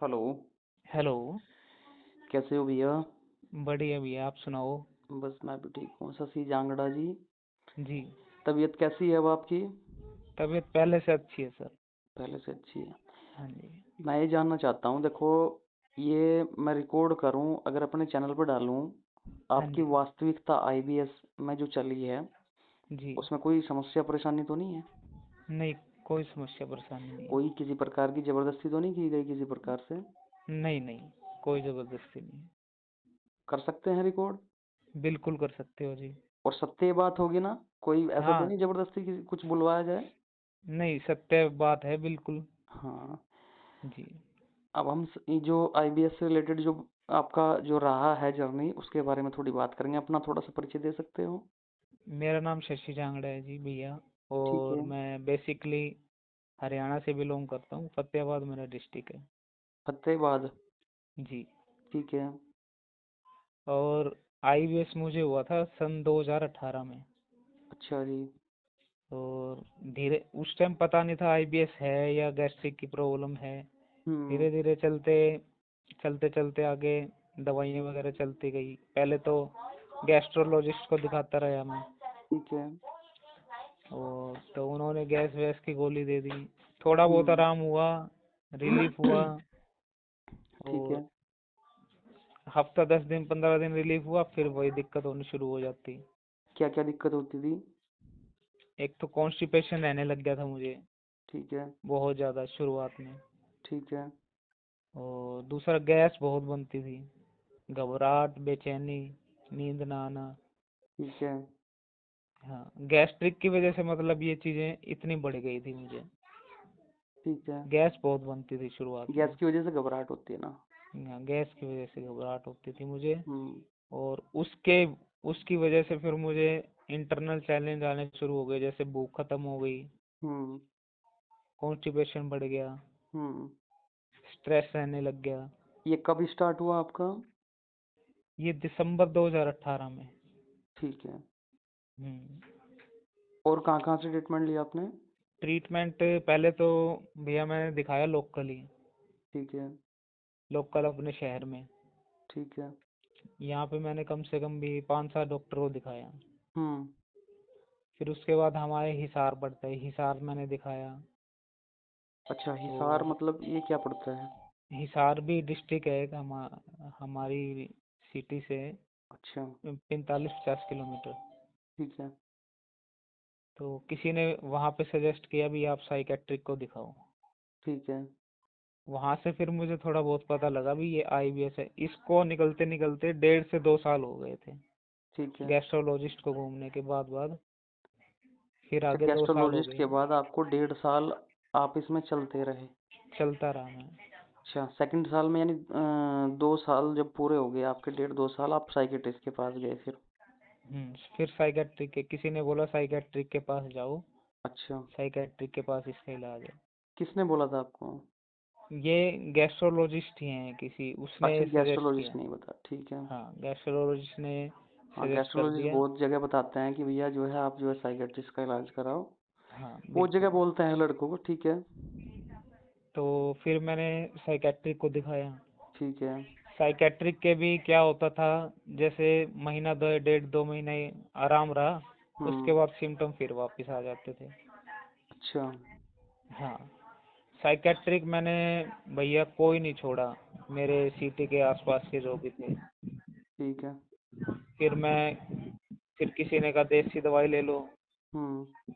Hello. Hello. कैसे हो भैया? बढ़िया भैया, आप सुनाओ। बस मैं भी ठीक हूँ। शशि जांगड़ा जी। जी। तबीयत कैसी है अब आपकी? तबीयत पहले से अच्छी है सर। पहले से अच्छी है। हाँ जी। मैं ये जानना चाहता हूँ, देखो, ये मैं रिकॉर्ड करूँ अगर अपने चैनल पर डालूँ, हाँ आपकी जी। वास्तविकता आईबीएस में जो चली है जी। उसमें कोई समस्या परेशानी तो नहीं है? नहीं, कोई समस्या परेशानी नहीं है। कोई किसी प्रकार की जबरदस्ती तो नहीं की गई किसी प्रकार से? नहीं नहीं, कोई ज़बरदस्ती नहीं है। कर सकते हैं रिकॉर्ड? बिल्कुल कर सकते हो जी। और सत्य बात होगी ना? कोई ऐसा तो हाँ। नहीं जबरदस्ती किसी कुछ बुलवाया जाए? नहीं, सत्य बात है बिल्कुल। हाँ। जी। अब हम ये जो आईबीएस से रिलेटेड जो आपका जो रहा है जर्नी उसके बारे में थोड़ी बात करेंगे। अपना थोड़ा सा परिचय दे सकते हो? मेरा नाम शशि जांगड़ा है जी भैया। ठीक और है। मैं बेसिकली हरियाणा से बिलोंग करता हूँ, फतेहाबाद मेरा डिस्ट्रिक्ट है। फतेहाबाद। जी। ठीक है। और आईबीएस मुझे हुआ था सन 2018 में। अच्छा जी। और धीरे उस टाइम पता नहीं था आईबीएस है या गैस्ट्रिक की प्रॉब्लम है। हम्म। धीरे धीरे चलते चलते चलते आगे दवाइयाँ वगैरह चलती गई। पहले तो गैस्ट्रोलॉजिस्ट को दिखाता रहा मैं। ठीक है। और तो उन्होंने गैस वैस की गोली दे दी। थोड़ा बहुत हम्म। आराम हुआ, रिलीफ हुआ। ठीक और है। हफ्ता 10 दिन 15 दिन रिलीफ हुआ, फिर वही दिक्कत होनी शुरू हो जाती। क्या क्या दिक्कत होती थी? एक तो कॉन्स्टिपेशन रहने लग गया था मुझे, ठीक है। बहुत ज़्यादा शुरुआत में। ठीक है। और दूसरा गैस बहुत बनती थी, घबराहट, बेचैनी, नींद ना आना। ठीक है। हाँ, गैस्ट्रिक की वजह से मतलब ये चीजें इतनी बढ़ गई थी मुझे। ठीक है। गैस बहुत बनती थी शुरुआत में। गैस की वजह से घबराहट होती है ना? हाँ, गैस की वजह से घबराहट होती थी मुझे। हम्म। और उसके उसकी वजह से फिर मुझे इंटरनल चैलेंज आने शुरू हो गए, जैसे भूख खत्म हो गई, हम्म। कॉन्स्टिपेशन बढ़ गया, हम्म। स्ट्रेस रहने लग गया। ये कब स्टार्ट हुआ आपका? ये दिसंबर 2018 में। ठीक है। हम्म। और कहाँ से ट्रीटमेंट लिया आपने? ट्रीटमेंट पहले तो भैया मैंने दिखाया लोकली, ठीक है। लोकल अपने शहर में। ठीक है। यहाँ पे मैंने कम से कम भी 5-7 डॉक्टर को दिखाया। हम्म। फिर उसके बाद हमारे हिसार पड़ता है, हिसार मैंने दिखाया। अच्छा, हिसार और मतलब ये क्या पड़ता है? हिसार भी डिस्ट्रिक्ट है एक हमारी सिटी से अच्छा। 45-50 किलोमीटर। ठीक है। तो किसी ने वहाँ पे सजेस्ट किया भी आप साइकेट्रिक को दिखाओ। ठीक है। वहाँ से फिर मुझे थोड़ा बहुत पता लगा भी ये आईबीएस है। इसको निकलते निकलते 1.5 से 2 साल हो गए थे ठीक है। गैस्ट्रोलॉजिस्ट को घूमने के बाद फिर अच्छा, आगे 2 साल हो गैस्ट्रोलॉजिस्ट गए। के बाद आपको 1.5 साल आप इसमें चलते रहे? चलता रहा मैं। अच्छा, सेकंड साल में यानी 2 साल जब पूरे हो गए आपके, 1.5 2 साल आप साइकेट्रिस्ट के पास गए फिर? फिर साइकेट्रिक के किसी ने बोला साइकेट्रिक के पास जाओ, अच्छा। साइकेट्रिक के पास इसका इलाज है। किसने बोला था आपको? ये गैस्ट्रोलॉजिस्ट ही हैं, किसी उसने अच्छा, सजेस्ट गैस्ट्रोलॉजिस्ट किया। नहीं बता, ठीक है। हाँ, गैस्ट्रोलॉजिस्ट ने हाँ, सजेस्ट कर गैस्ट्रोलॉजिस्ट दिया। बहुत जगह बताते हैं कि भैया जो है आप जो है साइकेट्रिस्ट का इलाज कराओ। हाँ बहुत जगह बिल्कुल। बोलते हैं लड़कों को, ठीक है। तो फिर मैंने साइकेट्रिक को दिखाया। ठीक है। साइकेट्रिक के भी क्या होता था, जैसे महीना दो 1.5-2 महीने आराम रहा, उसके हम्म। बाद सिम्टम फिर वापस आ जाते थे। अच्छा। हाँ। साइकेट्रिक मैंने भैया कोई नहीं छोड़ा, मेरे सिटी के आसपास के जो भी थे। ठीक है। फिर किसी ने कहा देसी दवाई ले लो। हम्म।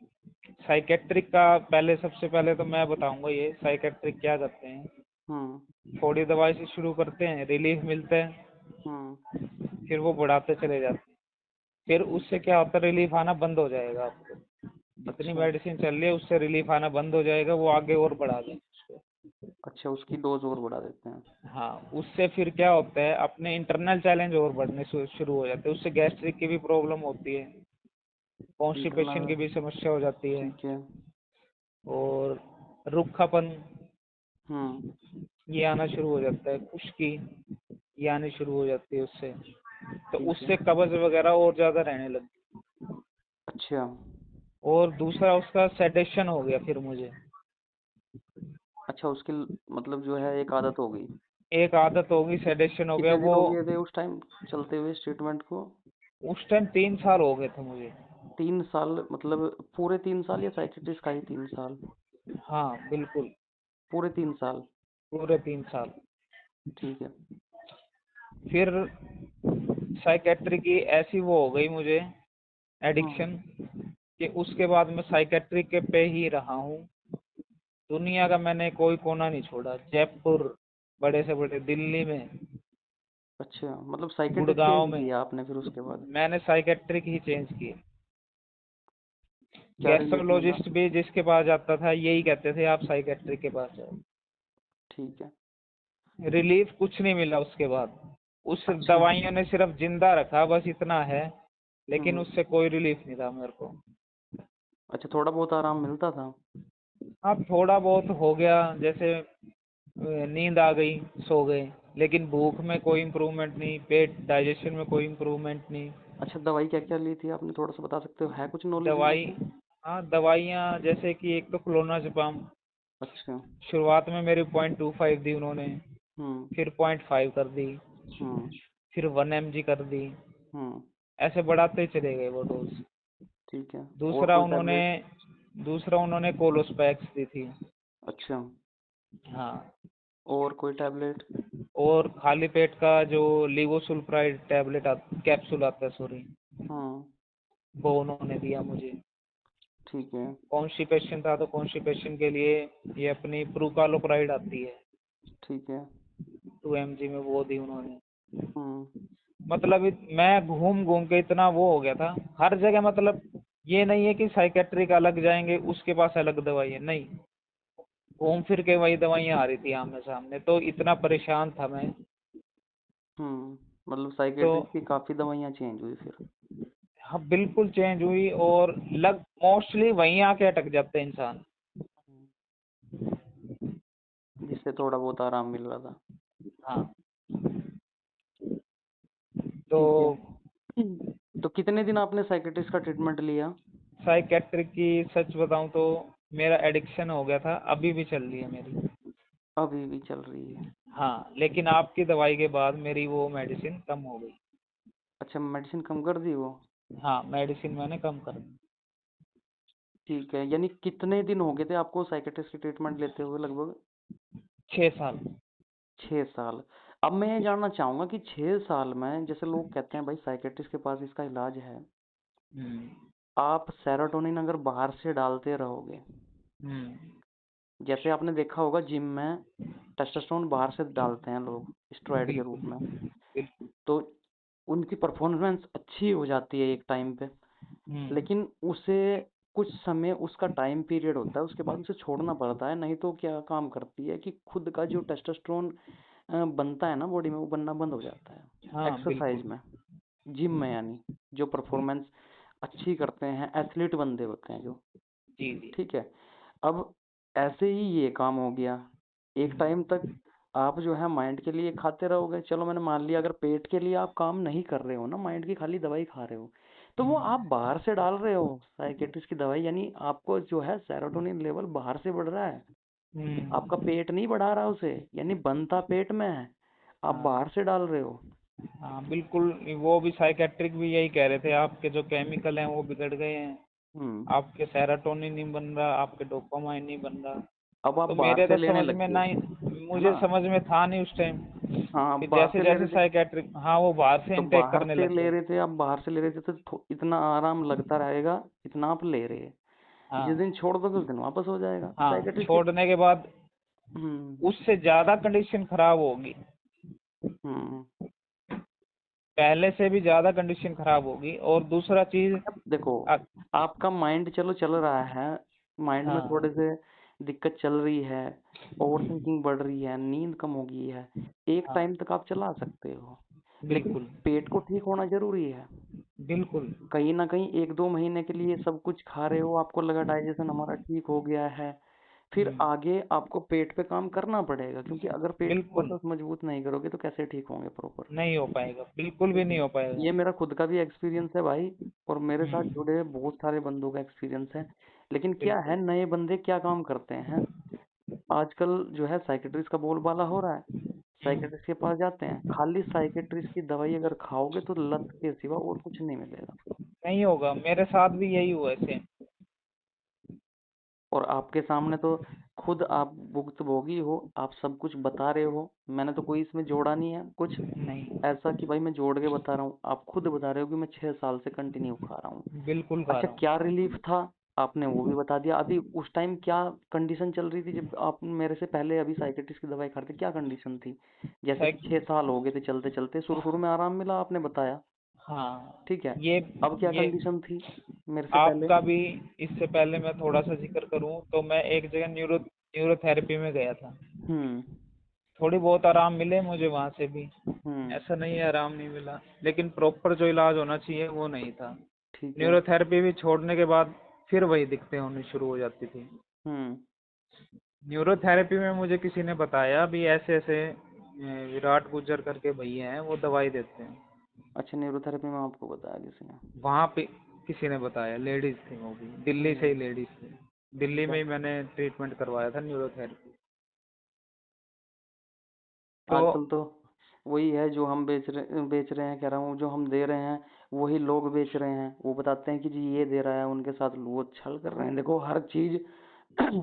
साइकेट्रिक का पहले सबसे पहले तो मैं बताऊंगा ये साइकेट्रिक क्या करते हैं। हम्म। थोड़ी दवाई से शुरू करते हैं, रिलीफ मिलता है, हम्म। फिर वो बढ़ाते चले जाते हैं। फिर उससे क्या होता है, रिलीफ आना बंद हो जाएगा आपको। जितनी अच्छा। मेडिसिन चल रही है उससे रिलीफ आना बंद हो जाएगा, वो आगे और बढ़ा देंगे उसको। अच्छा, उसकी डोज और बढ़ा देते हैं? हाँ, उससे फिर क्या होता है, अपने इंटरनल चैलेंज और बढ़ने शुरू हो जाते हैं। उससे गैस्ट्रिक की भी प्रॉब्लम होती है, कॉन्स्टिपेशन इंटरनल। की भी समस्या हो जाती है। ठीक है। और रुखापन हम्म। ये आना शुरू हो जाता है, खुश्की ये आनी शुरू हो जाती है उससे। तो ठीक है। उससे कब्ज वगैरह और ज्यादा रहने लगती। अच्छा। और दूसरा उसका सेडेशन हो गया फिर मुझे। अच्छा उसकी मतलब जो है एक आदत हो गई। एक आदत होगी, सेडेशन हो गया कितने दिन वो। हो गए थे उस टाइम चलते हुए इस ट्रीटमेंट को? उस टाइम 3 साल हो गए थे मुझे। 3 साल मतलब पूरे 3 साल या साइकियाट्रिस्ट का ही 3 साल? हाँ बिल्कुल। पूरे 3 साल। पूरे 3 साल। ठीक है। फिर साइकेट्री की ऐसी वो हो गई मुझे हम्म। एडिक्शन, कि उसके बाद मैं साइकेट्री के पे ही रहा हूँ। दुनिया का मैंने कोई कोना नहीं छोड़ा, जयपुर, बड़े से बड़े दिल्ली में, अच्छा मतलब साइकियाट्रिस्ट गुड़गांव चेंज में, किया आपने फिर उसके बाद? मैंने साइकेट्रिक ही चेंज किए। क्या रिलीफ मिला? गैस्ट्रोलॉजिस्ट भी जिसके पास जाता था यही कहते थे आप साइकेट्रिक के पास जाओ। ठीक है। रिलीफ कुछ नहीं मिला उसके बाद। उस अच्छा। दवाइयों ने सिर्फ जिंदा रखा, बस इतना है, लेकिन हम्म। उससे कोई रिलीफ नहीं था मेरे को। अच्छा थोड़ा बहुत आराम मिलता था? हाँ थोड़ा बहुत हो गया, जैसे नींद आ गई, सो गए, लेकिन भूख में कोई इम्प्रूवमेंट नहीं, पेट डाइजेशन में कोई इम्प्रूवमेंट नहीं। अच्छा दवाई क्या क्या ली थी आपने, थोड़ा सा बता सकते हो, है कुछ नॉलेज में दवाई, ऐसे? हाँ दवाइयाँ जैसे कि एक तो क्लोनाजपाम। अच्छा। शुरुआत में मेरी 0.25 दी उन्होंने, हम्म। फिर 0.5 कर दी, हम्म। फिर 1 mg कर दी। हम्म। ऐसे बढ़ाते ही चले गए वो डोज। ठीक है। और दूसरा कोई उन्होंने टैबलेट? दूसरा उन्होंने कोलोस्पैक्स दी थी। अच्छा। हाँ। और कोई टैबलेट? और खाली पेट का जो लिवोसुल्फ्राइड टैबलेट कैप्सूल आता है, सॉरी, हाँ। वो उन्होंने दिया मुझे। ठीक है। कॉन्स्टिपेशन था तो कॉन्स्टिपेशन के लिए ये अपनी प्रूकालोप्राइड आती है, ठीक है। 2 mg में, वो दी उन्होंने। हम्म। मतलब मैं घूम घूम के इतना वो हो गया था हर जगह। मतलब ये नहीं है कि साइकेट्रिक अलग जाएंगे उसके पास अलग दवाई है, नहीं, घूम फिर के वही दवाइयाँ आ रही थी आमने सामने, तो इतना परेशान था मैं। मतलब तो साइकेट्रिस्ट की काफी दवाइयाँ चेंज हुई फिर? हाँ बिल्कुल चेंज हुई, और लग मोस्टली वहीं आके अटक जाते हैं इंसान। जिससे थोड़ा बहुत आराम मिल रहा था। हाँ। तो ठीक है। तो कितने दिन आपने साइकेट्रिस्ट का ट्रीटमेंट लिया? साइकेट्रिक की सच बताऊं तो मेरा एडिक्शन हो गया था, अभी भी चल रही है मेरी। अभी भी चल रही है? हाँ, लेकिन आपकी दवाई के बाद मेरी वो मेडिसिन कम हो गई। अच्छा मेडिसिन कम कर दी वो? हाँ, मेडिसिन मैंने कम कर दी। ठीक है, यानी कितने दिन हो गए थे आपको साइकेट्रिस्ट की ट्रीटमेंट लेते हुए लगभग? 6 साल। 6 साल। अब मैं ये जानना चाहूंगा कि 6 साल में जैसे लोग कहते हैं भाई साइकेट्रिस्ट के पास इसका इलाज है, हम्म। आप सेरोटोनिन अगर बाहर से डालते रहोगे, हम्म। जैसे आपने देखा होगा जिम में टेस्टोस्टेरोन बाहर से डालते हैं लोग स्टेरॉइड के रूप बिल्कुल। में, बिल्कुल। तो उनकी परफॉर्मेंस अच्छी हो जाती है एक टाइम पे, हम्म। लेकिन उसे कुछ समय उसका टाइम पीरियड होता है, उसके बाद उसे छोड़ना पड़ता है, नहीं तो क्या काम करती है कि खुद का जो टेस्टोस्टेरोन बनता है ना बॉडी में वो बनना बंद हो जाता है हाँ एक्सरसाइज बिल्कुल। में, जिम में यानी जो परफॉर्मेंस अच्छी करते हैं एथलीट बंदे होते हैं जो। जी जी। ठीक है। अब ऐसे ही ये काम हो गया, एक टाइम तक आप जो है माइंड के लिए खाते रहोगे, चलो मैंने मान लिया अगर पेट के लिए आप काम नहीं कर रहे हो ना, माइंड की खाली दवाई खा रहे हो, तो वो आप बाहर से डाल रहे हो साइकेट्रिस्ट की दवाई, यानी आपको जो है सेरोटोनिन लेवल बाहर से बढ़ रहा है, आपका हम्म। पेट नहीं बढ़ा रहा उसे, यानी बनता पेट में है, आप हाँ। बाहर से डाल रहे हो। हाँ बिल्कुल। वो भी साइकेट्रिक भी यही कह रहे थे, आपके जो केमिकल हैं वो बिगड़ गए हैं, हम्म। आपके सेरोटोनिन नहीं बन रहा, आपके डोपामाइन नहीं बन रहा। अब आप तो बाहर मेरे से तो लेने समझ लग में गए, नहीं, है मुझे ना? समझ में था नहीं उस टाइम, हाँ कि आप बाहर जैसे से ले जैसे रहे थे, साइकेट्रिक, हाँ वो बाहर से तो इनटेक बाहर करने से लग ले गए। रहे थे, आप बाहर से ले रहे थे तो इतना आराम लगता रहेगा इतना आप ले रहे हैं, जिस हाँ। दिन छोड़ दोगे उस दिन वापस हो जाएगा हाँ, साइकेट्रिस्ट के। छोड़ने के बाद हम्म। उससे ज्यादा कंडीशन खराब होगी, हम्म। पहले से भी ज्यादा कंडीशन खराब होगी। और दूसरा चीज, अब देखो अ- आपका माइंड चलो चल रहा है, माइंड में हाँ। थोड़े से दिक्कत चल रही है, ओवर थिंकिंग बढ़ रही है, नींद कम हो गई है, एक हाँ टाइम तक आप चला सकते हो, लेकिन बिल्कुल। पेट को ठीक होना जरूरी है। बिल्कुल। कहीं ना कहीं 1-2 महीने के लिए सब कुछ खा रहे हो, आपको लगा डाइजेशन हमारा ठीक हो गया है, फिर हम्म। आगे आपको पेट पे काम करना पड़ेगा, क्योंकि अगर पेट को बिल्कुल बस मजबूत नहीं करोगे तो कैसे ठीक होंगे प्रॉपर। नहीं हो पाएगा, बिल्कुल भी नहीं हो पाएगा। ये मेरा खुद का भी एक्सपीरियंस है भाई, और मेरे साथ हम्म। जुड़े बहुत सारे बंदों का एक्सपीरियंस है, लेकिन क्या है बिल्कुल। नए बंदे क्या काम करते हैं, आजकल जो है साइकेट्रिस्ट का बोलबाला हो रहा है, हम्म, साइकेट्रिस्ट के पास जाते हैं, खाली साइकेट्रिस्ट की दवाई अगर खाओगे तो लत के सिवा और कुछ नहीं मिलेगा। नहीं होगा, मेरे साथ भी यही हुआ है सेम। और आपके सामने तो खुद आप भुक्तभोगी हो, आप सब कुछ बता रहे हो, मैंने तो कोई इसमें जोड़ा नहीं है कुछ नहीं, ऐसा कि भाई मैं जोड़ के बता रहा हूँ, आप खुद बता रहे हो कि मैं 6 साल से कंटिन्यू खा रहा हूँ। बिल्कुल खा अच्छा, रहा हूँ। क्या रिलीफ था आपने वो भी बता दिया। अभी उस टाइम क्या कंडीशन चल रही थी जब आप मेरे से पहले अभी साइकेट्रिस्ट की दवाई खाते, क्या कंडीशन थी? जैसे कि साइक 6 साल हो गए थे चलते चलते, शुरू शुरू में आराम मिला आपने बताया, हाँ, ठीक है। ये अब क्या ये कंडीशन थी मेरे से पहले? आपका भी। इससे पहले मैं थोड़ा सा जिक्र करूँ तो मैं एक जगह न्यूरोथेरेपी में गया था। हम्म। थोड़ी बहुत आराम मिले मुझे वहां से भी, हम्म। ऐसा नहीं है आराम नहीं मिला, लेकिन प्रॉपर जो इलाज होना चाहिए वो नहीं था। ठीक है। न्यूरोथेरेपी भी छोड़ने के बाद फिर वही दिक्कतें होनी शुरू हो जाती थी। हम्म। न्यूरोथेरेपी में मुझे किसी ने बताया भी ऐसे ऐसे विराट गुर्जर करके भैया हैं, वो दवाई देते हैं। अच्छा, न्यूरोथेरेपी में आपको बताया किसी ने? वहां पे किसी ने बताया, लेडीज थी वो भी, दिल्ली से ही हम्म। लेडीज थी। दिल्ली में क्या? ही मैंने ट्रीटमेंट करवाया था न्यूरोथेरेपी। तो आजकल तो वही है जो हम बेच रहे हैं, कह रहा हूँ जो हम दे रहे हैं वही लोग बेच रहे हैं। वो बताते हैं कि जी ये दे रहा है, उनके साथ वो छल कर रहे हैं। देखो हर चीज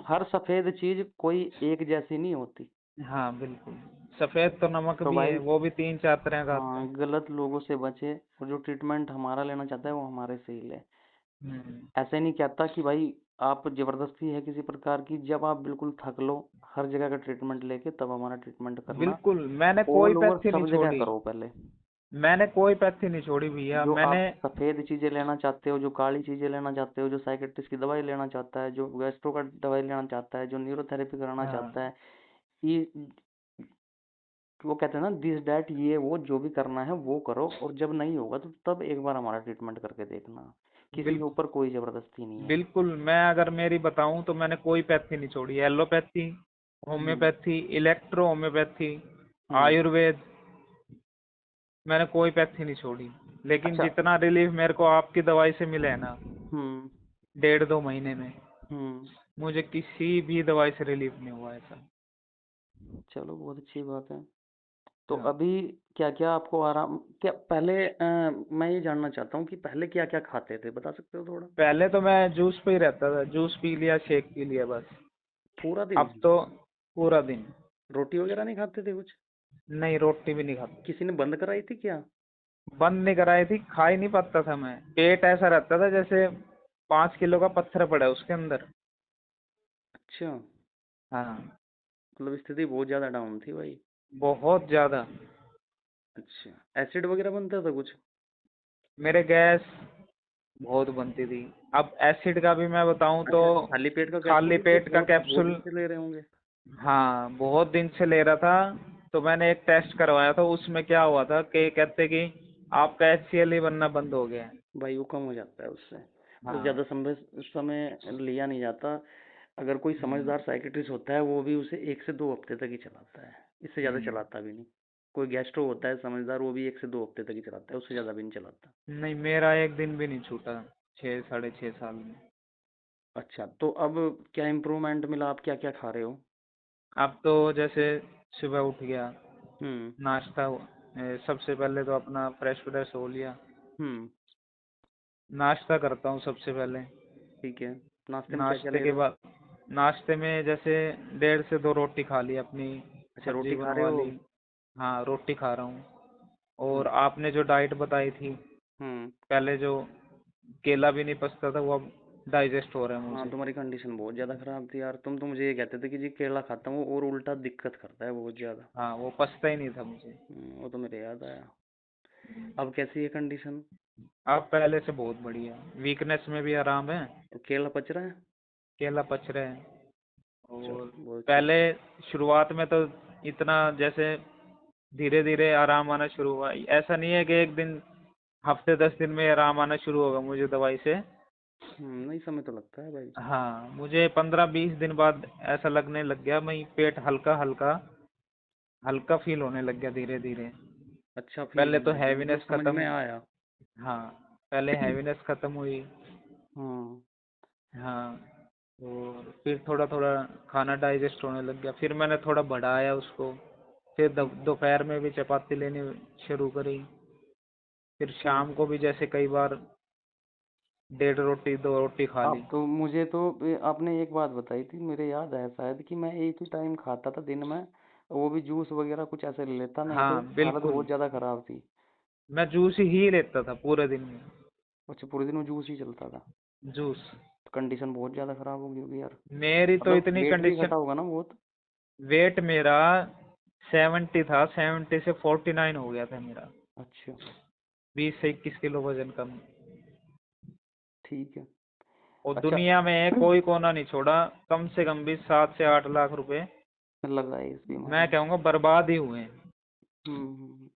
हर सफेद चीज कोई एक जैसी नहीं होती। हाँ बिल्कुल, सफेद तो नमक तो भी है, भाई, वो भी 3-4 तरह का आता हाँ, है। गलत लोगों से बचे और जो ट्रीटमेंट हमारा लेना चाहता है वो हमारे से ही ले। हम्म, ऐसे नहीं कहता कि भाई आप जबरदस्ती है किसी प्रकार की, जब आप बिल्कुल थक लो हर जगह का ट्रीटमेंट लेके तब हमारा ट्रीटमेंट करना। बिल्कुल मैंने कोई ऑल ओवर पैथी नहीं सब जगह छोड़ी। करो पहले। मैंने कोई पैथी नहीं छोड़ी भैया, जो मैंने। आप सफेद चीजें लेना चाहते हो, जो काली चीजें लेना चाहते हो, जो साइकेट्रिस्ट की दवाई लेना चाहता है, जो गैस्ट्रो का दवाई लेना चाहता है, जो न्यूरोथेरेपी कराना हाँ चाहता है, ये वो कहते हैं ना दिस डैट, ये वो जो भी करना है वो करो, और जब नहीं होगा तो तब एक बार हमारा ट्रीटमेंट करके देखना। किसी बिल, के ऊपर कोई जबरदस्ती नहीं है। बिल्कुल, मैं अगर मेरी बताऊं तो मैंने कोई पैथी नहीं छोड़ी। एलोपैथी, हम्म। होम्योपैथी, इलेक्ट्रो होम्योपैथी, हम्म। आयुर्वेद, मैंने कोई पैथी नहीं छोड़ी। लेकिन अच्छा। जितना रिलीफ मेरे को आपकी दवाई से मिला है ना, हम्म। 1.5-2 महीने में, हम्म। मुझे किसी भी दवाई से रिलीफ नहीं हुआ ऐसा। चलो बहुत अच्छी बात है। तो हाँ, अभी क्या क्या आपको आराम, क्या पहले मैं ये जानना चाहता हूँ कि पहले क्या क्या खाते थे, बता सकते हो थोड़ा? पहले तो मैं जूस पे ही रहता था, जूस पी लिया, शेक पी लिया बस। पूरा दिन? अब तो पूरा दिन। रोटी वगैरह नहीं खाते थे कुछ? नहीं, रोटी भी नहीं खाता। किसी ने बंद कराई थी क्या? बंद नहीं कराई थी, खा ही नहीं पाता था मैं, पेट ऐसा रहता था जैसे 5 किलो का पत्थर पड़ा है उसके अंदर। अच्छा, हाँ, मतलब स्थिति बहुत ज्यादा डाउन थी भाई। बहुत ज्यादा। अच्छा, एसिड वगैरह बनता था कुछ? मेरे गैस बहुत बनती थी। अब एसिड का भी मैं बताऊं तो, अच्छा, खाली पेट का कैप्सूल खाली भी पेट का बहुत बहुत दिन कैप्सूल, से ले रहे होंगे। हाँ बहुत दिन से ले रहा था। तो मैंने एक टेस्ट करवाया था, उसमें क्या हुआ था कि कहते कि आपका HCl ही बनना बंद हो गया है। भाई वो कम हो जाता है उससे, वो हाँ। ज्यादा समय लिया नहीं जाता। अगर कोई हम्म, समझदार साइकेट्रिस्ट होता है वो भी उसे 1 से 2 हफ्ते तक ही चलाता है, इससे ज़्यादा हम्म। चलाता भी नहीं। कोई गैस्ट्रो होता है समझदार, वो भी 1 से 2 हफ्ते तक ही चलाता है, उससे ज़्यादा भी नहीं चलाता। नहीं, मेरा एक दिन भी नहीं छूटा 6 साढ़े 6 साल में। अच्छा, तो अब क्या इम्प्रूवमेंट मिला, आप क्या क्या खा रहे हो? अब तो जैसे सुबह उठ गया, हम्म। नाश्ता सबसे पहले तो अपना फ्रेश फ्रेश हो लिया, हम्म। नाश्ता करता हूँ सबसे पहले। ठीक है। नाश्ते में क्या क्या नाश्ते ले के रहे हो? बाद, नाश्ते में जैसे 1.5 से 2 रोटी खा ली अपनी, अच्छा, सब्जी रोटी खा रहे बनवा हो? ली। हाँ, रोटी खा रहा हूँ। और हम्म। आपने जो डाइट बताई थी हम्म। पहले, जो केला भी नहीं पचता था, वो अब डाइजेस्ट हो रहा है हाँ, मुझे। तुम्हारी कंडीशन बहुत ज़्यादा ख़राब थी यार, तुम तो मुझे ये कहते थे कि जी केला खाता हूँ और उल्टा दिक्कत करता है बहुत ज़्यादा। हाँ, वो पचता ही नहीं था मुझे। वो तो मेरे याद आया। अब कैसी है कंडीशन? अब पहले से बहुत बढ़िया, वीकनेस में भी आराम है, केला पच रहा है? केला पच रहे हैं। चलो और बहुत अच्छी पहले बात। शुरुआत में तो इतना जैसे धीरे धीरे आराम आना शुरू हुआ, ऐसा नहीं है कि एक दिन, हफ्ते 10 दिन में आराम आना शुरू होगा मुझे दवाई से। नहीं, समय तो लगता है भाई। हाँ, मुझे 15-20 दिन बाद ऐसा लगने लग गया, मैं पेट हल्का हल्का हल्का फील होने लग गया धीरे धीरे। अच्छा फील पहले होने तो लग गया, मतलब हैवीनेस समझ में खत्म। आया। हाँ, पहले हैवीनेस खत्म हुई। हाँ। हाँ, और फिर थोड़ा थोड़ा खाना डाइजेस्ट होने लग गया, फिर मैंने थोड़ा बढ़ाया उसको। फिर दोपहर में भी चपाती लेनी शुरू करी। फिर हम्म। शाम को भी जैसे कई बार 1.5 रोटी 2 रोटी खा ली। आप तो मुझे तो आपने एक बात बताई थी, मेरे याद है शायद, कि मैं एक ही टाइम खाता था दिन में, वो भी जूस वगैरह कुछ ऐसे ले लेता, नहीं तो हाँ हालत बिल्कुल, बहुत ज्यादा खराब थी। मैं जूस ही लेता था पूरे दिन में। अच्छा, पूरे दिन में जूस ही चलता था? जूस। तो कंडीशन बहुत ज्यादा खराब होगी होगी यार। मेरी तो मतलब इतनी वेट भी कंडीशन, घटा होगा ना बहुत? वेट मेरा 70 था, 70 से 49 हो गया था मेरा। अच्छा। 20 से 21 किलो वजन कम। ठीक है। और अच्छा। दुनिया में कोई कोना नहीं छोड़ा, कम से कम भी 7 से 8 लाख रुपए लगा है इस बीमारी मैं में। कहूँगा बर्बाद ही हुए हैं। हम्म।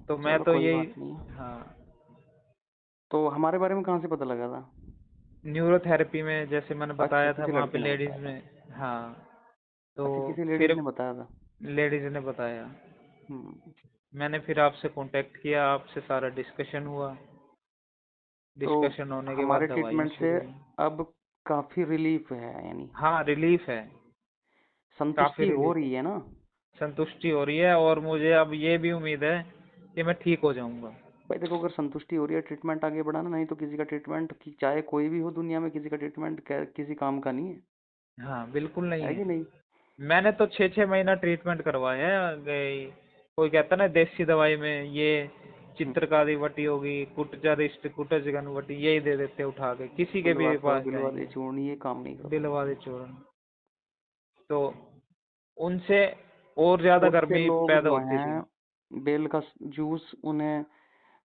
तो मैं चलो तो कोई यही। बात नहीं। हाँ, तो हमारे बारे में कहाँ से पता लगा था? न्यूरोथेरेपी में जैसे मैंने अच्छा, बताया था, किसी वहाँ पे लड़के ने लेडीज बताया। में। हाँ, तो अच्छा, किसी लेडीज फिर ने बताया था। लेडीज ने बताया। हम्म। मैंने फिर आपसे कांटेक्ट किया, आपसे सारा डिस्कशन हुआ। तो डिस्कशन होने के बाद हमारे दवाइयाँ ट्रीटमेंट से शुरू हुई। अब काफी रिलीफ है यानी? हाँ, रिलीफ है। काफी संतुष्टि हो रिलीफ है। रही है ना? संतुष्टि हो रही है, और मुझे अब ये भी उम्मीद है कि मैं ठीक हो जाऊंगा। भाई देखो, अगर संतुष्टि हो रही है, ट्रीटमेंट आगे बढ़ाना, नहीं तो किसी का ट्रीटमेंट की चाहे कोई भी हो दुनिया में, किसी का ट्रीटमेंट किसी काम का नहीं है। हाँ बिल्कुल नहीं है है। कि नहीं? मैंने तो 6 6 महीना ट्रीटमेंट करवाया है। कोई कहता ना देसी दवाई में ये हम्म, चित्रकारी वटी होगी, कुटजा रिष्ट कुटजगन वटी, यही दे देते उठा के किसी के बिलवा भी खाओ पास बिलवा दे जाएंगे। चूर्ण, ये काम नहीं करो। बिलवा दे चूर्ण। तो उनसे और ज्यादा बहुत से गर्मी लोग पैदा जो होती थी। हैं, बेल का जूस उन्हें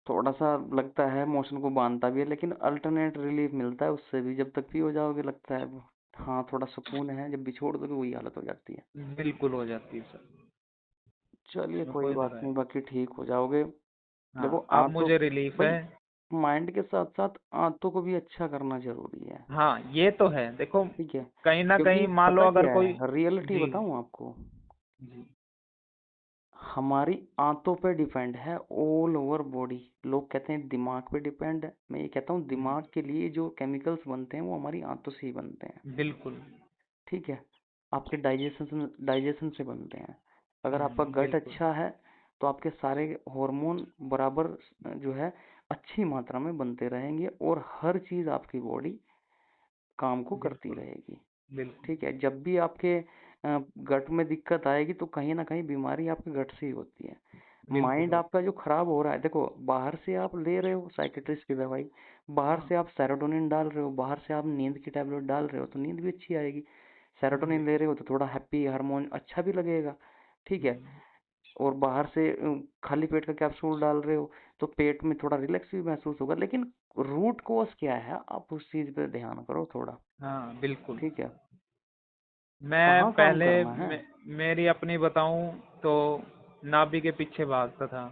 थोड़ा सा लगता है, मोशन को बांधता भी है, लेकिन अल्टरनेट रिलीफ मिलता है उससे भी, जब तक पियो जाओगे लगता है हाँ थोड़ा सुकून है, जब भी छोड़ दोगे वही हालत हो जाती है। बिल्कुल हो जाती है सर। चलिए उसमें कोई कोई बात तरह नहीं, है। बाकी ठीक हो जाओगे। देखो हाँ, अब आंतों, मुझे रिलीफ है। भाई माइंड के साथ साथ आंतों को भी अच्छा करना जरूरी है। हाँ ये तो है, देखो ठीक है। कहीं ना क्योंकि कहीं मान लो पता अगर क्या कोई। है, रियलिटी जी। बताऊं आपको, जी। हमारी आंतों पे डिपेंड है ऑल ओवर बॉडी। लोग कहते हैं दिमाग पे डिपेंड है, मैं ये कहता हूँ हम्म, दिमाग के लिए जो केमिकल्स बनते हैं वो हमारी आंतों से ही बनते हैं। बिल्कुल। ठीक है। आपके डाइजेशन से बनते हैं। अगर आपका गट बिल्कुल। अच्छा है तो आपके सारे हार्मोन बराबर जो है अच्छी मात्रा में बनते रहेंगे, और हर चीज आपकी बॉडी काम को करती बिल्कुल। रहेगी। बिल्कुल। ठीक है। जब भी आपके गट में दिक्कत आएगी तो कहीं ना कहीं बीमारी आपके गट से ही होती है। बिल्कुल माइंड हो। आपका जो खराब हो रहा है, देखो बाहर से आप ले रहे हो साइकेट्रिस्ट की दवाई, बाहर हाँ से आप सेरोटोनिन डाल रहे हो, बाहर से आप नींद की टेबलेट डाल रहे हो तो नींद भी अच्छी आएगी। सेरोटोनिन ले रहे हो तो थोड़ा हैप्पी हार्मोन अच्छा भी लगेगा। ठीक है। हम्म, और बाहर से खाली पेट का कैप्सूल डाल रहे हो तो पेट में थोड़ा रिलैक्स भी महसूस होगा, लेकिन रूट कॉज क्या है आप उस चीज पे ध्यान करो थोड़ा। हाँ बिल्कुल। ठीक है। मैं कहाँ काम पहले करना है? मेरी अपनी बताऊं तो नाभि के पीछे भागता था।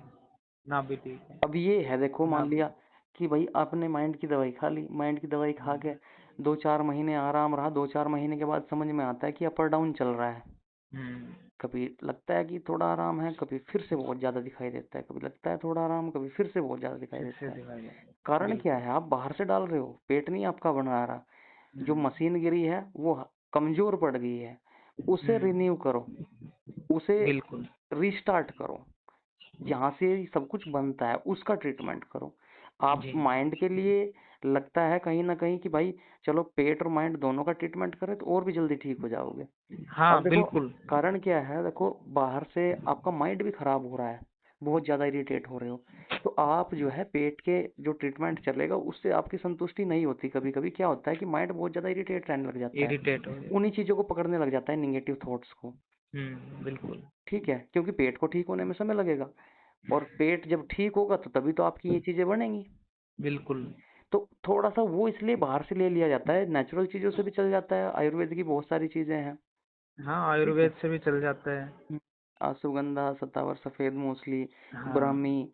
नाभि ठीक है। अब ये है, देखो मान नाभि। लिया कि भाई आपने माइंड की दवाई खा ली, माइंड की दवाई खा हम्म। के 2 4 महीने आराम रहा, 2 4 महीने के बाद समझ में आता है कि अपर डाउन चल रहा है। हम्म, कभी लगता है कि थोड़ा आराम है, कभी फिर से बहुत ज्यादा दिखाई देता है, कभी लगता है थोड़ा आराम, कभी फिर से बहुत ज्यादा दिखाई फिर से देता है। दिखाई दे। कारण क्या बिल्कुल। है? आप बाहर से डाल रहे हो, पेट नहीं आपका बना रहा। जो हम्म। मशीनगिरी है वो कमजोर पड़ गई है, उसे हम्म। रिन्यू करो, उसे बिल्कुल। रीस्टार्ट करो। जहाँ से सब कुछ बनता है उसका ट्रीटमेंट करो। आप जी। माइंड के लिए लगता है कहीं ना कहीं कि भाई चलो पेट और माइंड दोनों का ट्रीटमेंट करें तो और भी जल्दी ठीक हो जाओगे। हाँ अब देखो बिल्कुल। कारण क्या है, देखो बाहर से आपका माइंड भी खराब हो रहा है, बहुत ज्यादा इरिटेट हो रहे हो, तो आप जो है पेट के जो ट्रीटमेंट चलेगा उससे आपकी संतुष्टि नहीं होती। कभी कभी क्या होता है कि माइंड बहुत ज्यादा इरिटेट रहने लग जाता है, इरिटेट हो गए। उन्हीं चीजों को पकड़ने लग जाता है, निगेटिव थॉट्स को। बिल्कुल। ठीक है, क्योंकि पेट को ठीक होने में समय लगेगा, और पेट जब ठीक होगा तो तभी तो आपकी ये चीजें बनेंगी। बिल्कुल। तो थोड़ा सा वो इसलिए बाहर से ले लिया जाता है, नेचुरल चीजों से भी चल जाता है, आयुर्वेद की बहुत सारी चीजें हैं। हाँ, ठीक है। आयुर्वेद से भी चल जाता है। अश्वगंधा, शतावर, सफेद मूसली, हाँ। ब्राह्मी,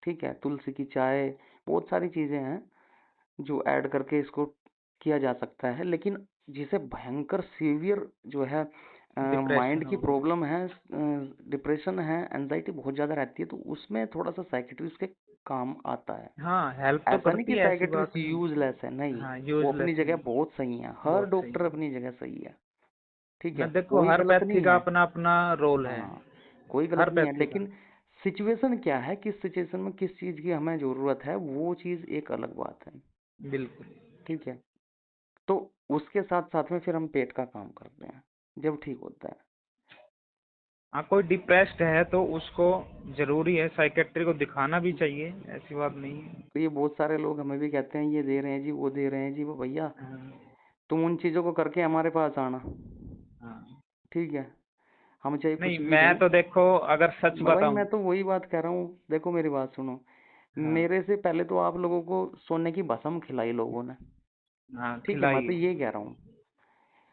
ठीक है, तुलसी की चाय, बहुत सारी चीजें हैं जो ऐड करके इसको किया जा सकता है। लेकिन जिसे भयंकर सीवियर जो है डिप्रेशन माइंड की हो गया। प्रॉब्लम है, डिप्रेशन है, एंजाइटी बहुत ज्यादा रहती है, तो उसमें थोड़ा सा साइकेट्रिस्ट के काम आता है। हाँ, हेल्प तो ऐसा नहीं करती कि है, ऐसी बात साइकेट्रिस्ट नहीं। यूजलेस है, नहीं। हाँ, वो अपनी यूजलेस जगह नहीं, बहुत सही है, हर बहुत सही डॉक्टर है। अपनी जगह सही है। ठीक है, मैं देखो, कोई हर गलत पैथी नहीं का है। अपना अपना रोल है, हाँ, कोई हर गलत नहीं है, पैथी का। लेकिन सिचुएशन क्या है, किस सिचुएशन में किस चीज की हमें जरूरत है, वो चीज एक अलग बात है। बिल्कुल। ठीक है, तो उसके साथ साथ में फिर हम पेट का काम करते हैं जब ठीक होता है। हाँ, कोई डिप्रेस्ड है तो उसको जरूरी है साइकेट्री को दिखाना भी चाहिए, ऐसी बात नहीं है। तो ये बहुत सारे लोग हमें भी कहते हैं ये दे रहे हैं जी, वो दे रहे हैं जी, वो भैया हाँ, तुम उन चीजों को करके हमारे पास आना। हाँ। ठीक है, हम चाहे नहीं, कुछ भी मैं दें। तो देखो, अगर सच भाई मैं बताऊं। तो वही बात कह रहा हूँ, देखो मेरी बात सुनो। हाँ, मेरे से पहले तो आप लोगों को सोने की भस्म खिलाई लोगों ने। हाँ, ठीक है, मैं खिलाई। तो ये कह रहा हूँ,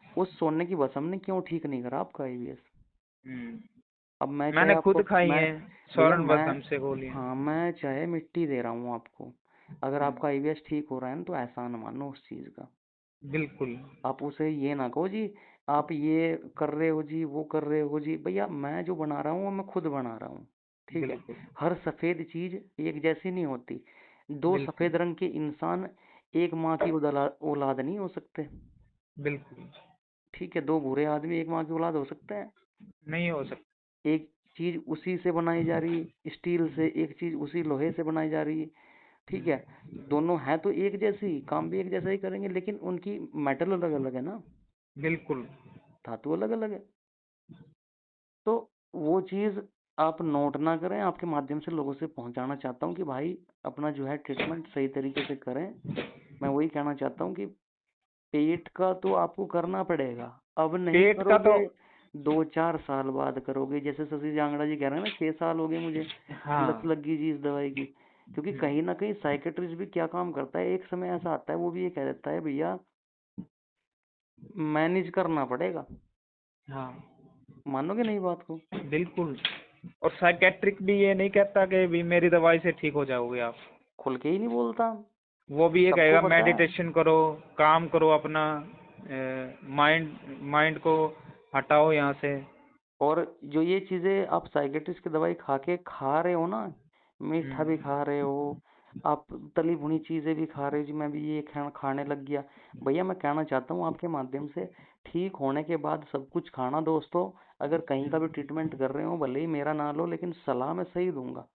उस सोने की भस्म ने क्यों ठीक नहीं करा आपका आईबीएस। हम्म। अब मैं चाहे मैंने आपको खुद खाई मैं है, भैया स्वर्ण मैं बसम से गोलियां। हाँ, मैं चाहे मिट्टी दे रहा हूँ आपको, अगर हम्म। आपका आईबीएस ठीक हो रहा है ना, तो एहसान मानो उस चीज का। बिल्कुल। आप उसे ये ना कहो जी आप ये कर रहे हो जी, वो कर रहे हो जी। भैया मैं जो बना रहा हूँ वो मैं खुद बना रहा हूँ। ठीक है, बिल्कुल। हर सफेद चीज एक जैसी नहीं होती। दो बिल्कुल। सफेद रंग के इंसान एक माँ की औलाद नहीं हो सकते। बिल्कुल। ठीक है, दो भूरे आदमी एक माँ की औलाद हो सकते हैं। नहीं हो सकता। एक चीज उसी से बनाई जा रही है, स्टील से, एक चीज उसी लोहे से बनाई जा रही है। ठीक है, दोनों है तो एक जैसी, काम भी एक जैसा ही करेंगे, लेकिन उनकी मेटल अलग अलग है ना, बिल्कुल। धातु अलग अलग है। तो वो चीज आप नोट ना करें, आपके माध्यम से लोगों से पहुंचाना चाहता हूँ कि भाई अपना जो है ट्रीटमेंट सही तरीके से करें। मैं वही कहना चाहता हूँ कि पेट का तो आपको करना पड़ेगा, अब नहीं पेट का करोगे, तो। 2-4 साल बाद करोगे। जैसे शशि जांगड़ा जी कह रहे हैं ना, 6 साल हो गए मुझे लत हाँ। लग गई जी इस दवाई की। क्योंकि कहीं ना कहीं साइकेट्रिस्ट भी क्या काम करता है, एक समय ऐसा आता है वो भी ये कह देता है भैया मैनेज करना पड़ेगा। हाँ। मानोगे नहीं बात को। बिल्कुल। और साइकेट्रिक भी ये नहीं कहता कि भी मेरी दवाई से ठीक हो जाओगे आप। खुल के ही नहीं बोलता। वो भी ये सबको कहेगा पता है। मेडिटेशन करो, काम करो अपना, माइंड माइंड को हटाओ यहाँ से। और जो ये चीजें आप साइकेट्रिस्ट की दवाई खा के खा रहे हो ना, मीठा भी हम्म। खा रहे हो, आप तली भुनी चीजें भी खा रहे हो जी, मैं भी ये खाने लग गया। भैया मैं कहना चाहता हूँ आपके माध्यम से, ठीक होने के बाद सब कुछ खाना दोस्तों। अगर कहीं का भी ट्रीटमेंट कर रहे हो, भले ही मेरा ना लो, लेकिन सलाह मैं सही दूंगा।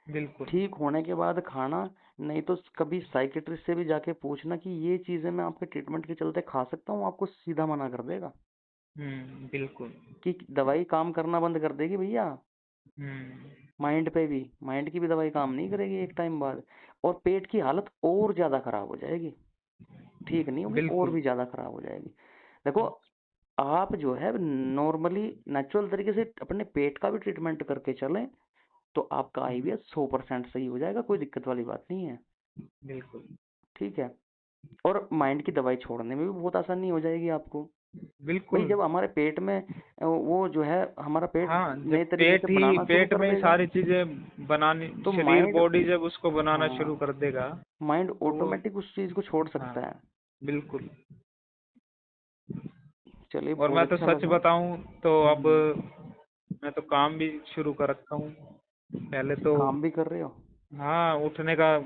बिल्कुल। ठीक होने के बाद खाना, नहीं तो कभी साइकेट्रिस्ट से भी जाके पूछना कि ये चीजें मैं आपके ट्रीटमेंट के चलते खा सकता हूँ, आपको सीधा मना कर देगा बिल्कुल। कि दवाई काम करना बंद कर देगी भैया। हम्म। माइंड पे भी, माइंड की भी दवाई काम नहीं करेगी एक टाइम बाद, और पेट की हालत और ज्यादा खराब हो जाएगी। ठीक नहीं होगी, और बिल्कुल। भी ज्यादा खराब हो जाएगी। देखो, आप जो है नॉर्मली नेचुरल तरीके से अपने पेट का भी ट्रीटमेंट करके चलें, तो आपका आईबीएस 100% सही हो जाएगा, कोई दिक्कत वाली बात नहीं है। बिल्कुल। ठीक है, और माइंड की दवाई छोड़ने में भी बहुत आसानी हो जाएगी आपको। भाई बिल्कुल। जब हमारे पेट में वो जो है हमारा पेट हाँ, जब नए तरीके से बनाना शुरू पेट कर में ही देगा, सारी चीजें बनानी, तो शरीर माइंड, बॉडी जब उसको बनाना शुरू हाँ, कर देगा माइंड तो वो। ऑटोमेटिक उस चीज को छोड़ हाँ। सकता है। बिल्कुल। चलिए, और मैं बहुत तो अच्छा सच लगा। बताऊं तो अब हम्म। मैं तो काम भी शुरू कर रखा हूँ पहले तो। काम भी कर रहे हो। हाँ, उठने का,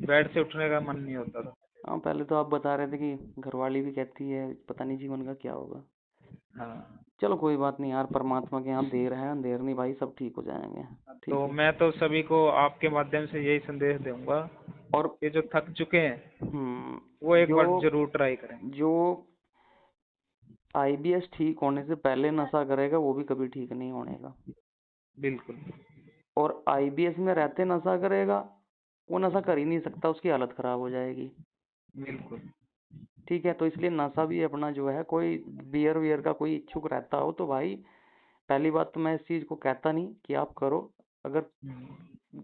बेड से उठने का मन नहीं होता था। हाँ, पहले तो आप बता रहे थे कि घरवाली भी कहती है पता नहीं जीवन का क्या होगा। हाँ। चलो कोई बात नहीं यार, परमात्मा के यहाँ देर है अंधेर नहीं भाई, सब ठीक हो जाएंगे। ठीक तो है। मैं तो सभी को आपके माध्यम से यही संदेश दूंगा और कि जो थक चुके हैं वो एक जो बार जरूर ट्राई करें। जो आईबीएस ठीक होने से पहले नशा करेगा वो भी कभी ठीक नहीं होने का। बिल्कुल। और आईबीएस में रहते नशा करेगा, वो नशा कर ही नहीं सकता, उसकी हालत खराब हो जाएगी। बिल्कुल। ठीक है, तो इसलिए नशा भी अपना जो है, कोई बियर वियर का कोई इच्छुक रहता हो तो भाई, पहली बात तो मैं इस चीज को कहता नहीं कि आप करो। अगर हम्म।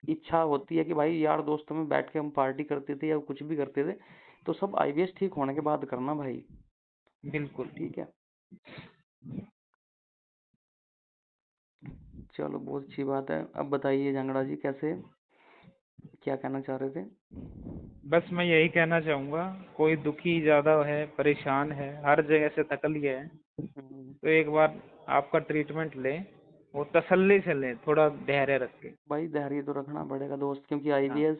इच्छा होती है कि भाई यार दोस्तों में बैठ के हम पार्टी करते थे या कुछ भी करते थे, तो सब आईबीएस ठीक होने के बाद करना भाई। बिल्कुल। ठीक है, चलो बहुत अच्छी बात है। अब बताइए झंगड़ा जी, कैसे, क्या कहना चाह रहे थे। बस मैं यही कहना चाहूंगा, कोई दुखी ज्यादा है, परेशान है, हर जगह से थक लिया है, हम्म, तो एक बार आपका ट्रीटमेंट ले वो तसल्ली से ले, थोड़ा धैर्य रख के। भाई धैर्य तो रखना पड़ेगा दोस्त, क्योंकि हाँ, आईबीएस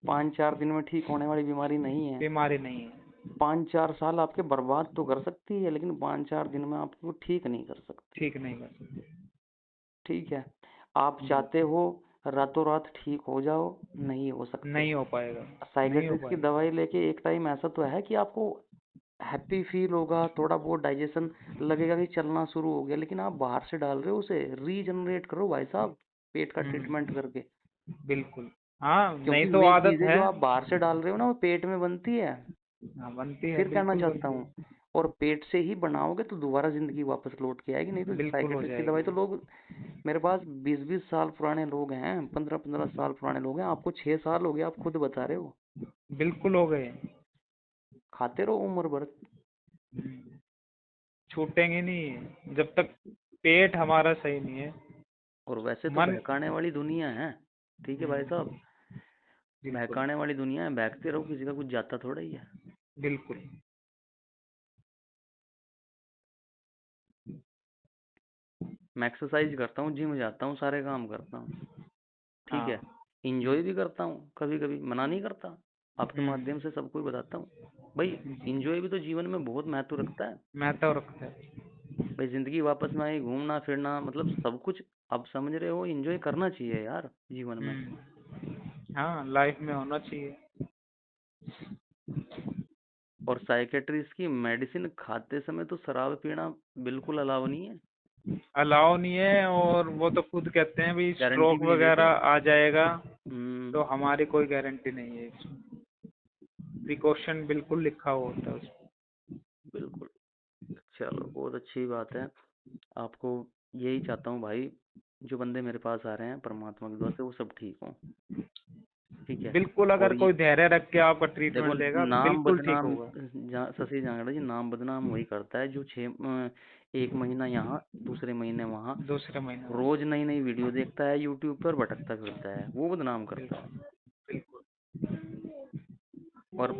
5-4 दिन में ठीक होने वाली बीमारी नहीं है। बीमारी नहीं है। 5-4 साल आपके बर्बाद तो कर सकती है, लेकिन 5-4 दिन में आपको ठीक नहीं कर सकती। ठीक नहीं कर सकते। ठीक है, आप चाहते हो रातों रात ठीक हो जाओ, नहीं हो सकते। नहीं हो पाएगा, नहीं हो साइकेट्रिस्ट की पाएगा। दवाई लेके एक टाइम ऐसा तो है कि आपको हैप्पी फील होगा, थोड़ा बहुत डाइजेशन लगेगा कि चलना शुरू हो गया, लेकिन आप बाहर से डाल रहे हो उसे, रीजनरेट करो भाई साहब पेट का ट्रीटमेंट हम्म, करके। बिल्कुल। हाँ, नहीं क्योंकि तो वे आदत चीजें है। जो आप बाहर से डाल रहे हो ना वो पेट में बनती है। हाँ, बनती है, फिर कहना बिल्कुल चाहता बनती हूँ, है। और पेट से ही बनाओगे तो दोबारा जिंदगी वापस लौट के आएगी, नहीं तो बिल्कुल हो साइकेट्रिस्ट की दवाई तो जाएगी। लोग, मेरे पास 20-20 साल पुराने लोग हैं, 15-15 साल पुराने लोग हैं, आपको 6 साल हो गए, आप खुद बता रहे हो। बिल्कुल हो गए। खाते रहो उम्र भर। हम्म, छूटेंगे नहीं जब तक पेट हमारा सही नहीं है। और वैसे तो मन। बहकाने वाली दुनिया है। ठीक है भाई साहब, बिल्कुल। बहकाने वाली दुनिया है, बहकते रहो, किसी का कुछ जाता थोड़ा ही है। बिल्कुल। मैं एक्सरसाइज करता हूँ, जिम जाता हूँ, सारे काम करता हूँ। ठीक है, हाँ। इंजॉय भी करता हूँ, कभी कभी मना नहीं करता, आपके माध्यम हम्म। से सबको ही बताता हूँ। भाई इंजॉय भी तो जीवन में बहुत महत्व रखता है। महत्व रखता है। भाई जिंदगी वापस में आई, घूमना फिरना मतलब सब कुछ, आप समझ रहे हो, एंजॉय करना चाहिए यार जीवन में। हाँ, लाइफ में होना चाहिए। और साइकेट्रिस्ट की मेडिसिन खाते समय तो शराब पीना बिल्कुल अलाउ नहीं है। अलाउ नहीं है, और वो तो खुद कहते हैं भी गारंटी स्ट्रोक भी नहीं वगैरह देते। आ जाएगा। तो हम्म। हमारी कोई गारंटी नहीं है इसमें। प्रिकॉशन बिल्कुल लिखा हुआ होता है उसमें। बिल्कुल। चलो बहुत अच्छी बात है। आपको यही चाहता हूँ भाई, जो बंदे मेरे पास आ रहे हैं परमात्मा की दुआ से वो सब ठीक हों। ठीक है। बिल्कुल, अगर और ये कोई धैर्य रख के आपका देखो, ट्रीटमेंट लेगा नाम बिल्कुल ठीक बदनाम, होगा। शशि झांगड़ा जी, नाम बदनाम वही करता है जो 1 महीना यहाँ, दूसरे महीने वहाँ, दूसरे महीने में। रोज नई नई वीडियो देखता है यूट्यूब पर, भटकता फिरता है, वो बदनाम करता है। बिल्कुल। बिल्कुल। और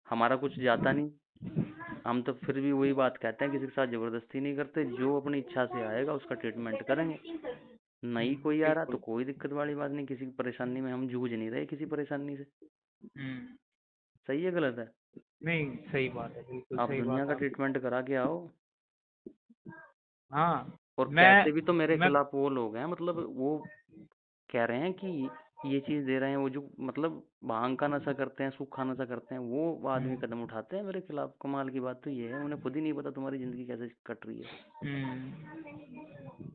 हमारा कुछ जाता नहीं, हम तो फिर भी वही बात कहते हैं, किसी के साथ जबरदस्ती नहीं करते, जो अपनी इच्छा से आएगा उसका ट्रीटमेंट करेंगे। नहीं कोई आ रहा तो बिल्कुल। कोई दिक्कत वाली बात नहीं, किसी की परेशानी में हम जूझ नहीं रहे किसी परेशानी से। हम्म। सही है गलत है? नहीं, सही बात है, बिल्कुल आप सही दुनिया बात का है आपकी। ट्रीटमेंट करा के आओ। हाँ। और मैं कहते भी तो मेरे मैं खिलाफ वो लोग हैं, मतलब वो कह रहे हैं कि ये चीज दे रहे हैं, वो जो मतलब भांग का नशा करते हैं, सूखा नशा करते हैं, वो आदमी कदम उठाते हैं मेरे खिलाफ। कमाल की बात तो ये है, उन्हें खुद ही नहीं पता तुम्हारी जिंदगी कैसे कट रही है।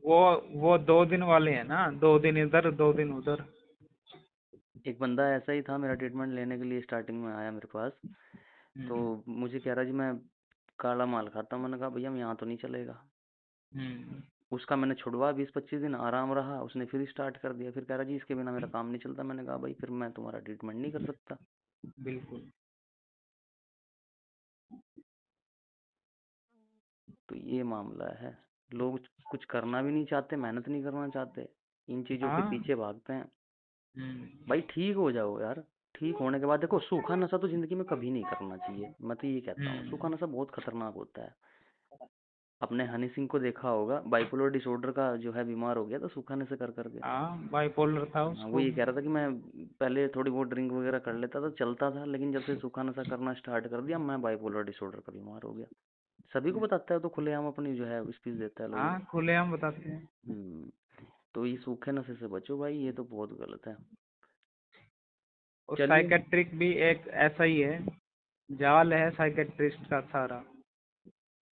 वो वो 2 दिन वाले हैं ना, 2 दिन इधर 2 दिन उधर। एक बंदा ऐसा ही था, मेरा ट्रीटमेंट लेने के लिए स्टार्टिंग में आया मेरे पास, तो हम्म। मुझे कह रहा जी मैं काला माल खाता हूँ। मैंने कहा भैया यहाँ तो नहीं चलेगा। हम्म। उसका मैंने छुड़वा, 20-25 दिन आराम रहा, उसने फिर स्टार्ट कर दिया, फिर कह रहा जी इसके बिना मेरा काम नहीं चलता। मैंने कहा भाई फिर मैं तुम्हारा ट्रीटमेंट नहीं कर सकता। बिल्कुल। तो ये मामला है, लोग कुछ करना भी नहीं चाहते, मेहनत नहीं करना चाहते, इन चीजों के हाँ। पीछे भागते हैं। हम्म। भाई ठीक हो जाओ यार, ठीक होने के बाद देखो, सूखा नशा तो जिंदगी में कभी नहीं करना चाहिए, मैं तो ये कहता हूँ, सूखा हम्म। नशा बहुत खतरनाक होता है। अपने हनी सिंह को देखा होगा, बाइपोलर डिसऑर्डर का जो है बीमार हो गया था सूखा नशा कर करके। हाँ, बाइपोलर था हाँ, वो उसको। ये कह रहा था कि मैं पहले थोड़ी बहुत ड्रिंक वगैरह कर लेता था, चलता था, लेकिन जब से सूखा नशा करना स्टार्ट कर दिया मैं बाइपोलर डिसऑर्डर का बीमार हो गया। सभी को बताता है, तो खुलेआम अपनी जो है स्पीच देता है लोगों हाँ, को। खुलेआम बताते हैं। हम्म। तो ये सूखे नशे से बचो भाई, ये तो बहुत गलत है। और चलिए। साइकेट्रिक भी एक ऐसा ही है, जाल है साइकेट्रिस्ट का सारा।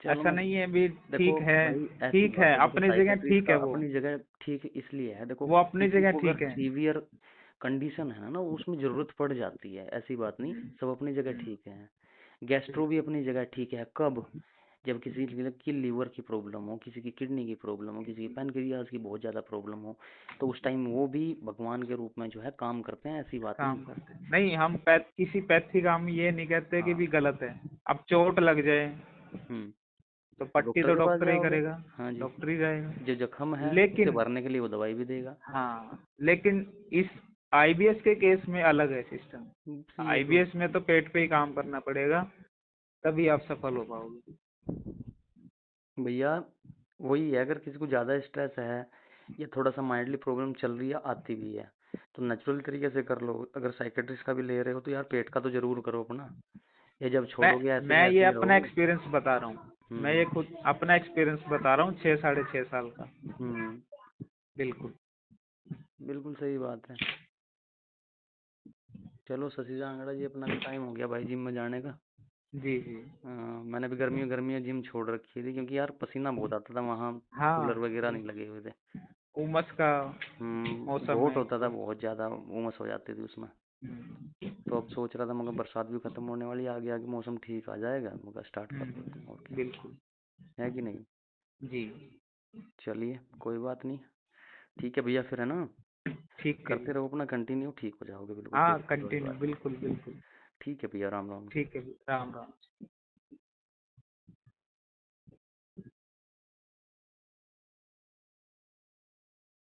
चलो ऐसा मैं, नहीं है भी। देखो ठीक है। भाई ऐसी ठीक है, बात है, देखो अपनी जगह साइकेट्रिस्ट ठीक का है वो। अपनी जगह ठीक इसलिए है, देखो वो अपनी किसी जगह को अगर ठीक है। सीवियर कंडीशन है ना, उसमें जरूरत पड़ जाती है, ऐसी बात नहीं, सब अपनी जगह ठीक है। गैस्ट्रो भी अपनी जगह ठीक है, कब? जब किसी की लीवर की प्रॉब्लम हो, किसी की किडनी की प्रॉब्लम हो, किसी की पैनक्रियाज की बहुत ज्यादा प्रॉब्लम हो, तो उस टाइम वो भी भगवान के रूप में जो है काम करते हैं, ऐसी बात नहीं काम है। करते हैं नहीं, हम किसी पैथी का हम ये नहीं कहते कि हाँ। भी गलत है। अब चोट लग जाए हम्म। तो तो पट्टी डॉक्टर तो के पास डॉक्टर ही जाओगे। करेगा। हाँ जी। डॉक्टर ही जाएगा। जो जख्म है उसे लेकिन भरने के लिए वो दवाई भी देगा। हाँ, लेकिन इस आईबीएस के केस में अलग है सिस्टम। ये तो आईबीएस में तो पेट पे ही काम करना पड़ेगा, तभी आप सफल हो पाओगे। भैया वही है, अगर किसी को ज़्यादा स्ट्रेस है या थोड़ा सा माइंडली प्रॉब्लम चल रही है, आती भी है, तो नेचुरल तरीके से कर लो। अगर साइकेट्रिस्ट का भी ले रहे हो तो यार पेट का तो जरूर करो अपना। ये जब मैं छोड़ोगे ऐसे मैं के ये ऐसे ही अपना रहोगे। एक्सपीरियंस बता रहा हूँ। मैं ये हम्म। खुद अपना एक्सपीरियंस बता रहा हूँ, 6 साढ़े 6 साल का। हम्म। बिल्कुल। बिल्कुल सही बात है। चलो शशि जांगड़ा जी, अपना भी टाइम हो गया भाई जिम में जाने का। जी जी। मैंने भी गर्मियों गर्मियों जिम छोड़ रखी थी, क्योंकि यार पसीना बहुत आता था वहाँ, कूलर हाँ, वगैरह नहीं लगे हुए थे। उमस का मौसम घोट है होता था, तो। बहुत ज़्यादा उमस हो जाती थी उसमें। हम्म, तो अब सोच रहा था, मगर बरसात भी खत्म होने वाली है, आगे आगे मौसम ठीक आ जाएगा, मगर स्टार्ट कर देते हैं, और क्या बिल्कुल। है कि नहीं। जी। चलिए कोई बात नहीं, ठीक है भैया, फिर है ना, ठीक है करते जी। रहो अपना कंटिन्यू, ठीक हो जाओगे बिल्कुल, कोई हाँ, दिक्कत वाली कंटिन्यू, बात नहीं। बिल्कुल बिल्कुल। ठीक है भैया, राम राम जी। ठीक है, राम राम।